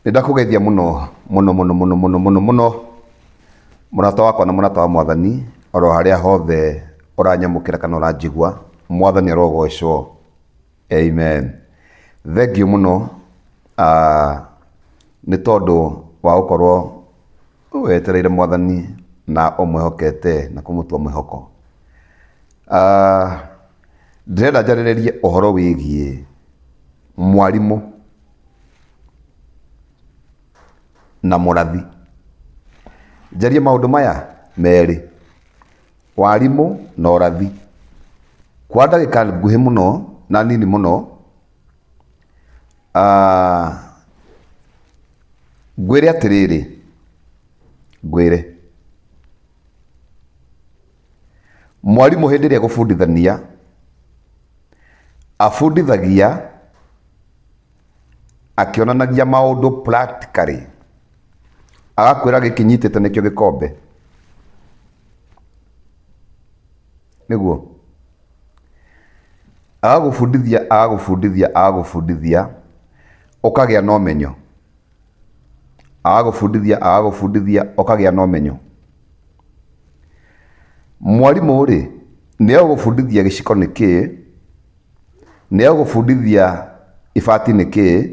Nindakugeithia muno munata wakwa na munata wa Mwathani oro haria hothe uranyamukira kana uranjigua. Mwathani arogocwo. Amen. Thank you muno ni tondu wa gukorwo wetereire Mwathani na umwihokete na kumutua mwihoko. Ndirenda njarĩrĩrie uhoro wigie mwarimu na mũrathi. Njarie maundu maya meri, warimu na ũrathi, kwa ndagĩka nguhĩ mũno na nini mũno. Ngwĩre atĩrĩrĩ, mwarimu hĩndĩ ĩrĩa gũbundithania abundithagia akĩonanagia maũndũ practically, agakwĩra gĩkĩ nyitĩte nĩkĩo gĩkombe, nĩguo agagũbundithia ũkagĩa na ũmenyo, agagũbundithia ũkagĩa na ũmenyo. Mwarimũ rĩ nĩegũgũbundithia gĩciko nĩkĩ, nĩegũgũbundithia ibati nĩkĩ,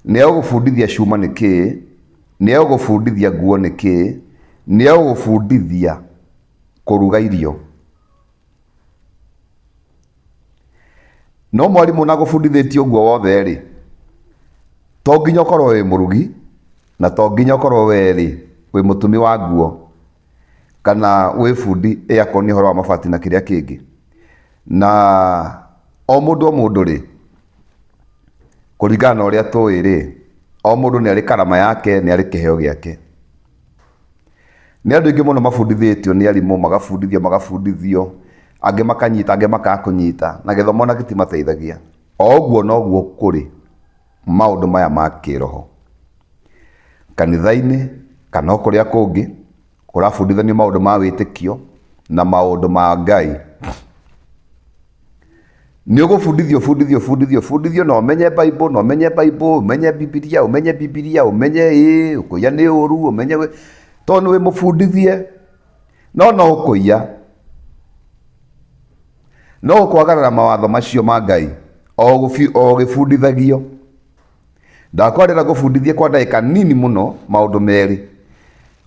nĩegũgũbundithia cuma nĩkĩ, nĩegũgũbundithia nguo nĩkĩ, nĩegũgũbundithia kũruga irio. No mwarimũ nagũbundithĩtie ũguo wothe rĩ, to nginya ũkorwo wĩ mũrugi, na to nginya ũkorwo wĩ mũtumi wa nguo, kana wĩ bundi akorwo nĩ ũhoro wa mabati na kĩrĩa kĩngĩ. Na o mũndũ rĩ, kũringana na ũrĩa tũĩ rĩ, o mũndũ nĩ arĩ karama yake, nĩ arĩ kĩheo gĩake. Nĩ andũ aingĩ mũno mabundithĩtio nĩ arimũ, magabundithio, angĩ makanyita, angĩ makaga kũnyita, na gĩthomo ona gĩtimateithagia. O ũguo noguo kũrĩ maũndũ maya ma kĩroho kanitha-inĩ, kana o kũrĩa kũngĩ kũrabundithanio maũndũ ma wĩtĩkio na maũndũ ma Ngai. Nĩ ũgũbundithio na ũmenye Bible, ũmenye Bibilia, ũmenye ũkũiya nĩ ũru, ũmenye tondũ nĩ wĩ mũbundithie, no ũkũiya, no ũkwagarara mawatho macio ma Ngai o gĩbundithagio. Ndakwarĩra gũbundithia kwa ndagĩka nini mũno maũndũ merĩ,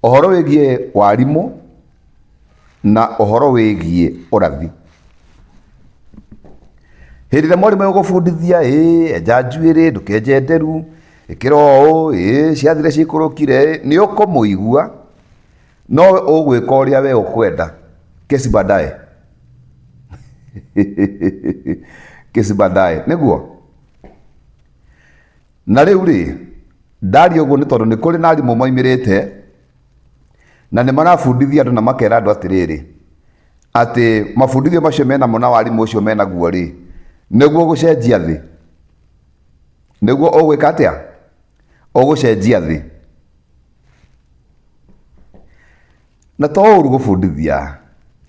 ũhoro wĩgiĩ warimũ na ũhoro wĩgiĩ ũrathi. Hĩndĩ ĩrĩa mwarimũ egũgũbundithia enja njuĩrĩ, ndũkenje nderu, ĩkĩra ũũ, ciathire cikũrũkire, nĩ ũkũmũigua, no ũgwĩka ũrĩa we ũkwenda. Kesi baadaye. Kesi baadaye, nĩguo. Na rĩu rĩ, ndaria ũguo nĩ tondũ nĩ kũrĩ na arimũ moimĩrĩte na nĩ marabundithia andũ na makera andũ atĩrĩrĩ, atĩ mabundithio macio menamo na warimũ ũcio menaguo rĩ, nĩguo gũcenjia thĩ. Nĩguo ũgwĩka atĩa? Ũgũcenjia thĩ. Na to ũru gũbundithia,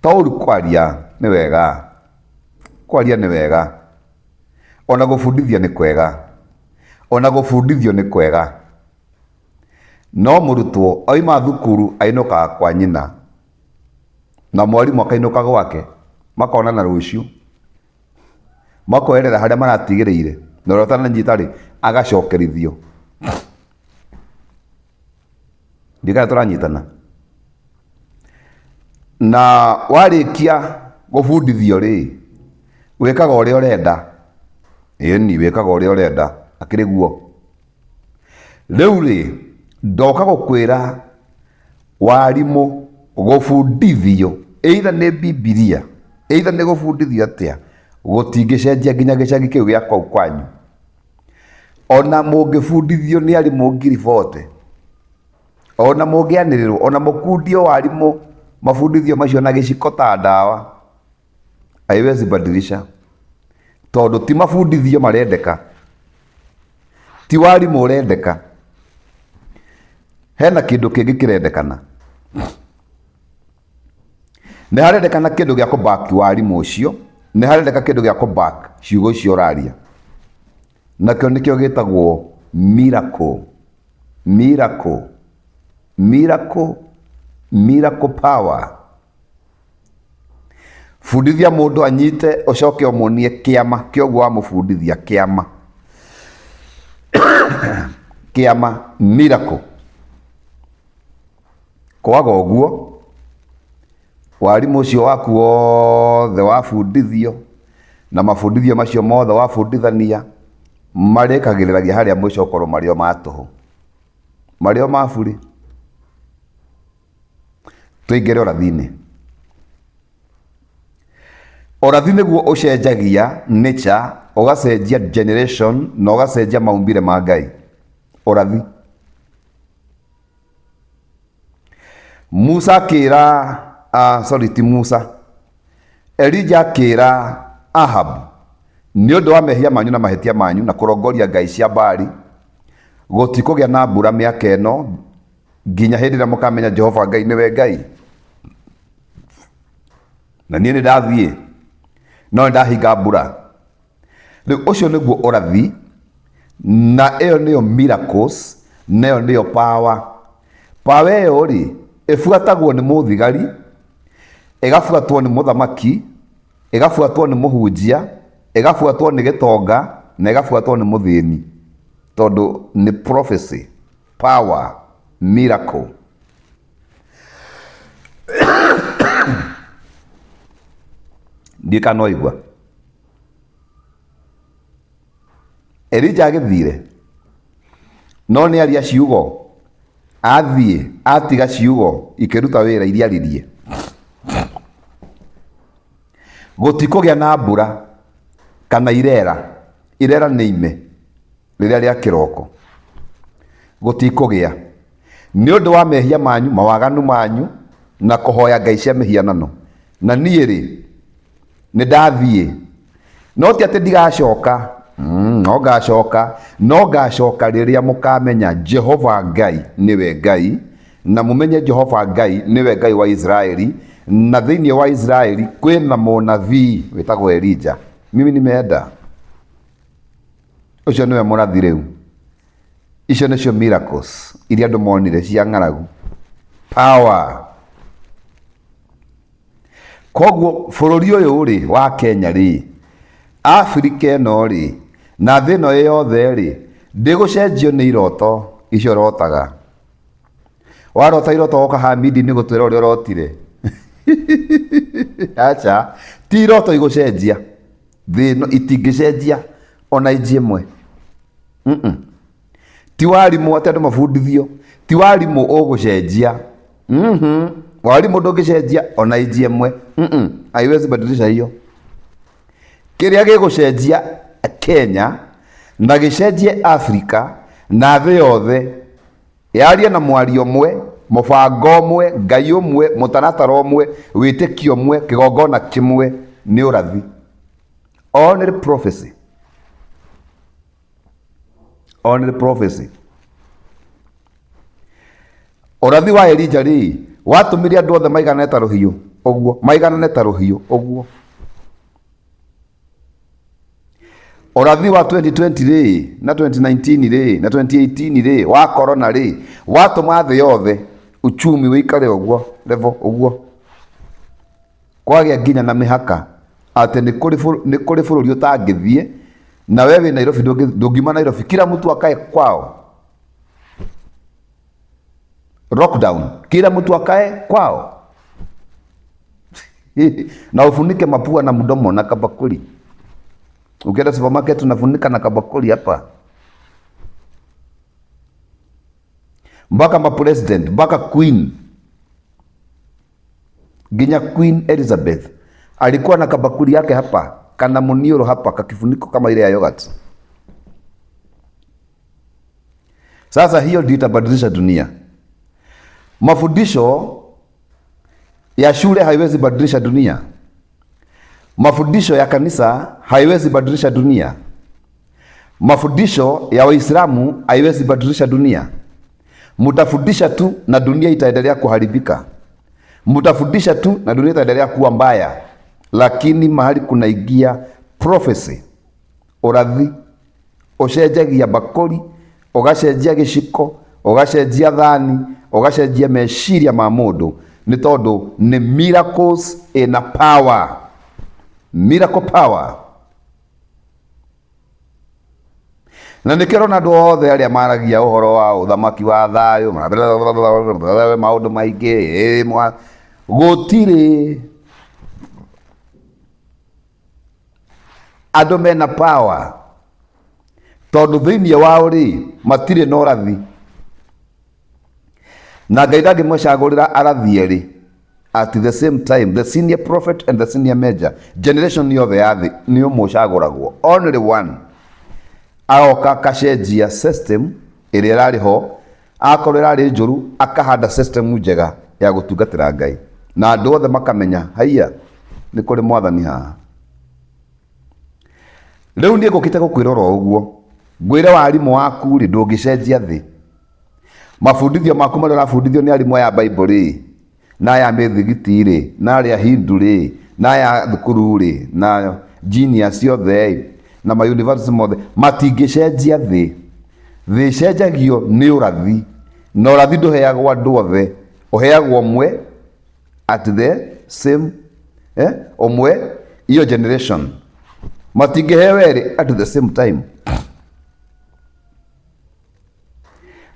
to ũru kwaria, nĩ wega. Kwaria nĩ wega. Ona gũbundithia nĩ kwega. Ona gũbundithio nĩ kwega. No mũrutwo oima thukuru ainũkaga kwa nyina, na mwarimũ akainũka gwake, makonana rũciũ, makoerera harĩa maratigĩrĩire, na ũrĩa ũtananyita rĩ agacokerithio. Ndikana tũranyitana. Na warĩkia gũbundithio rĩ, wĩkaga ũrĩa ũrenda. Ĩni wĩkaga ũrĩa ũrenda, akĩrĩ guo. Rĩu rĩ, ndoka gũkwĩra warimũ gũbundithio, either nĩ Bibilia, either nĩ gũbundithio atĩa, gũtingĩcenjia nginya gĩcagi kĩu gĩa kwao kwanyu. Ona mũngĩbundithio nĩ arimũ ngiri 40, ona mũngĩanĩrĩrwo, ona mũkundio warimũ mabundithio macio na gĩciko ta ndawa, haiwezi badilisha. Tondũ ti mabundithio marendeka, ti warimũ ũrendeka, hena kĩndũ kĩngĩ kĩrendekana. Nĩ harendekana kĩndũ gĩa kũ-back warimũ ũcio, nĩ harendeka kĩndũ gĩa kũ-back ciugo icio ũraria. Nakĩo nĩkĩo gĩtagwo miracle. Miracle. Miracle. Miracle power. Fundithia mundu anyite ucoke omonie kiama kioguo wa mufundithia kiama. Kiama miracle. Kwaga uguo warimu ucio waku wothe wafundithio na mafundithio macio mothe wafundithania marikagiriragia haria mwico korwo mario matuhu mario maburi. Tuingire ũrathi-inĩ. Ũrathi nĩguo ũcenjagia nature, ũgacenjia generation na ũgacenjia maumbire ma Ngai. Ũrathi. Musa akĩra ti Musa, Elija akĩra Ahabu, nĩ ũndũ wa mehia manyu na mahĩtia manyu na kũrongoria ngai cia Baali, gũtikũgĩa na mbura mĩaka ĩno nginya hĩndĩ ĩrĩa mũkamenya Jehova Ngai nĩwe Ngai. Na niĩ nĩndathiĩ no nĩndahinga mbura. Rĩu ũcio nĩguo ũrathi, na ĩyo nĩyo miracles, na ĩyo nĩyo power. Power ĩyo rĩ ĩbuatagwo nĩ mũthigari, ĩgabuatwo nĩ mũthamaki, ĩgabuatwo nĩ mũhunjia, ĩgabuatwo nĩ gĩtonga, na ĩgabuatwo nĩ mũthĩni, tondũ nĩ prophecy, power, miracle. Ndika noigwa Elija agĩthire no nĩ aria ciugo, athiĩ atiga ciugo ikĩruta wĩra iria aririe. Gũtikũgĩa na mbura kana irera nĩ ime rĩrĩa rĩa kĩroko. Gũtikũgĩa nĩ ũndũ wa mehia manyu, mawaganu manyu na kũhoya ngai cia mĩhianano. Na niĩ rĩ nĩndathiĩ no ti atĩ ndigacoka, no ngacoka rĩrĩa mũkamenya Jehova Ngai nĩwe Ngai, na mũmenye Jehova Ngai nĩwe Ngai wa Israeli, na thĩinĩ wa Israeli kwĩna mũnabii wĩtagwo Elija. Mimi nimeenda. Ũcio nĩwe mũrathi rĩu. Icio nĩcio miracles iria andũ monire cia ng'aragu. Power. Koguo bũrũri ũyũ rĩ wa Kenya rĩ, Afrika ĩno rĩ, na thĩ ĩno yothe rĩ, ndĩgũcenjio nĩ iroto icio rotaga. Warota iroto woka Hamidi nĩ gũtwĩra ũrĩa ũrotire. Acha ti iroto igũcenjia, thĩ ĩno itingĩcenjia ona inji ĩmwe. Ti warimũ atĩ andũ mabundithio, ti warimũ ũgũcenjia. Warimũ ndũngĩcenjia ona inji ĩmwe. Haiwezi badilisha hiyo. Kĩrĩa gĩgũcenjia Kenya na gĩcenjie Afrika na thĩ yothe yarie na mwario ũmwe, mũbango ũmwe, Ngai ũmwe, mũtaratara ũmwe, wĩtĩkio ũmwe, kĩgongona kĩmwe, nĩ ũrathi. Only prophecy. Only prophecy. Ũrathi wa Elija rĩ watũmire andũ othe maiganane ta rũhiũ ũguo, maiganane ta rũhiũ ũguo. Ũrathi wa 2020 rĩ na 2019 rĩ na 2018 rĩ wa corona rĩ watũma thĩ yothe uchumi wĩikare ũguo level ũguo. Kwagĩa nginya na mĩhaka atĩ nĩ kũrĩ bũrũri ũtangĩthiĩ, na wewe wĩ Nairobi ndũngiuma Nairobi, kila mtu akae kwao. Lockdown, kila mtu akae kwao. Na ufunike mapua na mdomo na kabakuli. Ukienda supermarket unafunika na kabakuli hapa. Mpaka president, mpaka queen. Ginya Queen Elizabeth alikuwa na kabakuli yake hapa, kana munioro hapa, kakifuniko kama ile ya yogurt. Sasa hiyo ndio itabadilisha dunia. Mafundisho ya shule haiwezi badilisha dunia. Mafundisho ya kanisa haiwezi badilisha dunia. Mafundisho ya Waislamu haiwezi badilisha dunia. Mutafundisha tu na dunia itaendelea kuharibika. Mutafundisha tu na dunia itaendelea kuwa mbaya. Lakini mahali kunaingia prophecy, ũrathi, ũcenjagia bakori, ũgacenjia gĩciko, ugacenjia thani, ugacenjia meciria ma mundu, ni tondu ni miracles in a power. Miracle power. Na nikirona andu othe aria maragia uhoro wa uthamaki wa thayu maundu maingi gutiri andu mena power, tondu thiini wao ri matire na urathi, na Ngai ndangimũcagũrĩra arathi eri at the same time. The senior prophet and the senior major generation yothe ya thi nĩ ũmũcagũragwo, only one. Aoka akacenjia system ĩrĩa ĩrarĩ ho, akorwo ĩrarĩ njũru akahanda system njega ya gũtungatĩra Ngai, na andũ othe makamenya haiya nĩ kũrĩ mwathani haha. Rĩu niĩ ngũkĩte gũkwĩrora ũguo, ngwĩre warimũ waku rĩ ndũngĩcenjia thĩ. Mabundithio maku marĩa ũrabundithio nĩ arimũ aya Bible rĩ, na aya mĩthigiti rĩ, na arĩa Hindu rĩ, na aya thukuru rĩ, na genius yothe na ma university mothe matingĩcenjia thĩ. Thĩ cenjagio nĩ ũrathi, na ũrathi ndũheagwo andũ othe, ũheagwo ũmwe at the same ũmwe iyo generation, matingĩheo erĩ at the same time.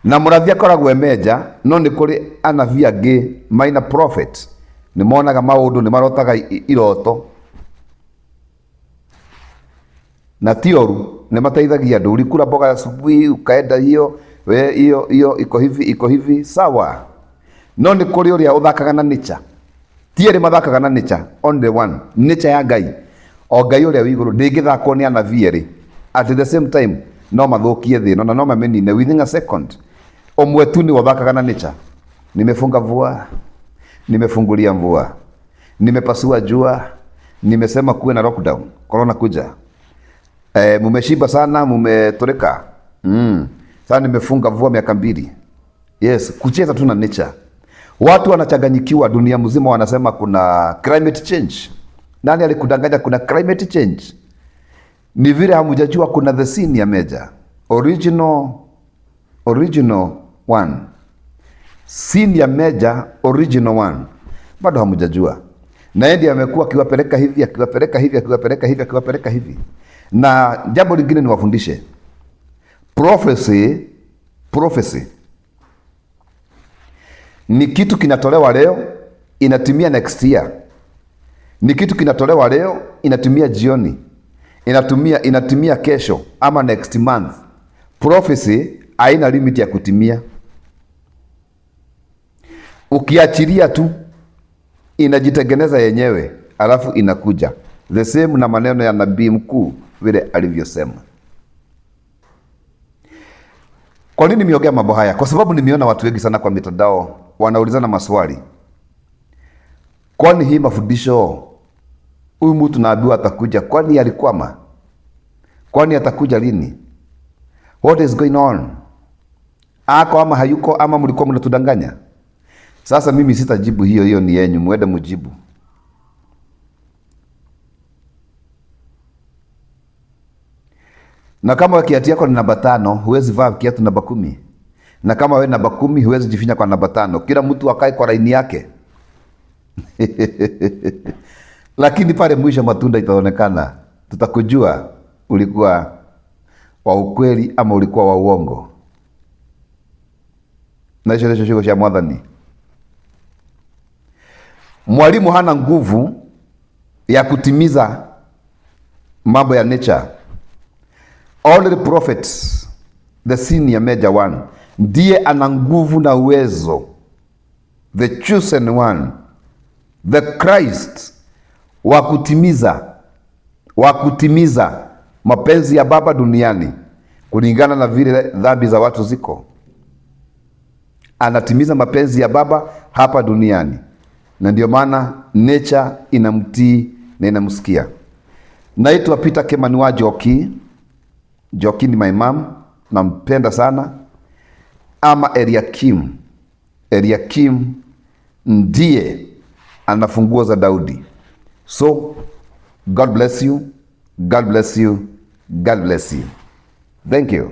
Na mũrathi akoragwo emenja, no nĩ kũrĩ anabii angĩ minor prophet, nĩ monaga maũndũ, nĩ marotaga iroto, na tioru, nĩ mateithagia andũ. Ulikula mboga asubuhi ukaenda hiyo iko hivi sawa, no nĩ kũrĩ ũrĩa ũthakaga na nature. Tiere mathakaga na nature, only one nature ya Ngai. O Ngai ũrĩa wĩ igũrũ ndĩngĩthakwo nĩ anabii erĩ at the same time, no mathũkie thĩ no no mamenine within a second. Omwe tu nĩ ũthakaga na nature. Nimefunga mvua, nimefungulia mvua, nimepasua jua, nimesema kuwe na lockdown, corona kuja. Mumeshiba sana, mumetoreka. Sasa nimefunga mvua miaka 2. Yes, kucheza tu na nature. Watu wanachanganyikiwa dunia mzima, wanasema kuna climate change. Nani alikudanganya kuna climate change? Ni vile hamujajua kuna the senior major, original one, senior major, original one. Bado hamujajua. Na ndiye amekuwa akiwapeleka hivi, akiwapeleka hivi, akiwapeleka hivi, akiwapeleka hivi. Na jambo lingine ni wafundishe. Prophecy ni kitu kinatolewa leo, inatimia next year. Ni kitu kinatolewa leo, inatimia jioni, inatimia kesho ama next month. Prophecy haina limit ya kutimia. Ukiachilia tu inajitengeneza yenyewe, alafu inakuja. The same na maneno ya nabii mkuu vile alivyosema. Kwa nini nimeongea mambo haya? Kwa sababu nimeona watu wengi sana kwa mitandao wanaulizana maswali. Kwani hii mafundisho huyu mtu naambiwa atakuja, kwani alikwama? Kwani atakuja lini? What is going on? Ako ama hayuko, ama mlikuwa mnatudanganya? Sasa mimi sitajibu hiyo ni yenyu, muende mujibu. Na kama kiatu yako ni namba 5, huwezi vaa kiatu namba 10. Na kama wewe namba 10, huwezi jifinya kwa namba 5. Kila mtu akae kwa laini yake. Lakini pale mwisho matunda itaonekana. Tutakujua ulikuwa wa ukweli ama ulikuwa wa uongo. Na hicho cha mwadhani. Mwalimu hana nguvu ya kutimiza mambo ya nature. Only prophets, the senior major one, ndiye ana nguvu na uwezo, the chosen one, the Christ, wa kutimiza mapenzi ya Baba duniani kulingana na vile dhambi za watu ziko. Anatimiza mapenzi ya Baba hapa duniani, na ndio maana nature inamtii na inamsikia. Naitwa Peter Kimani wa Njoki. Njoki ni my mom, nampenda sana. Ama Eliakim. Eliakim ndiye ana funguo za Daudi. So God bless you. God bless you. God bless you. Thank you.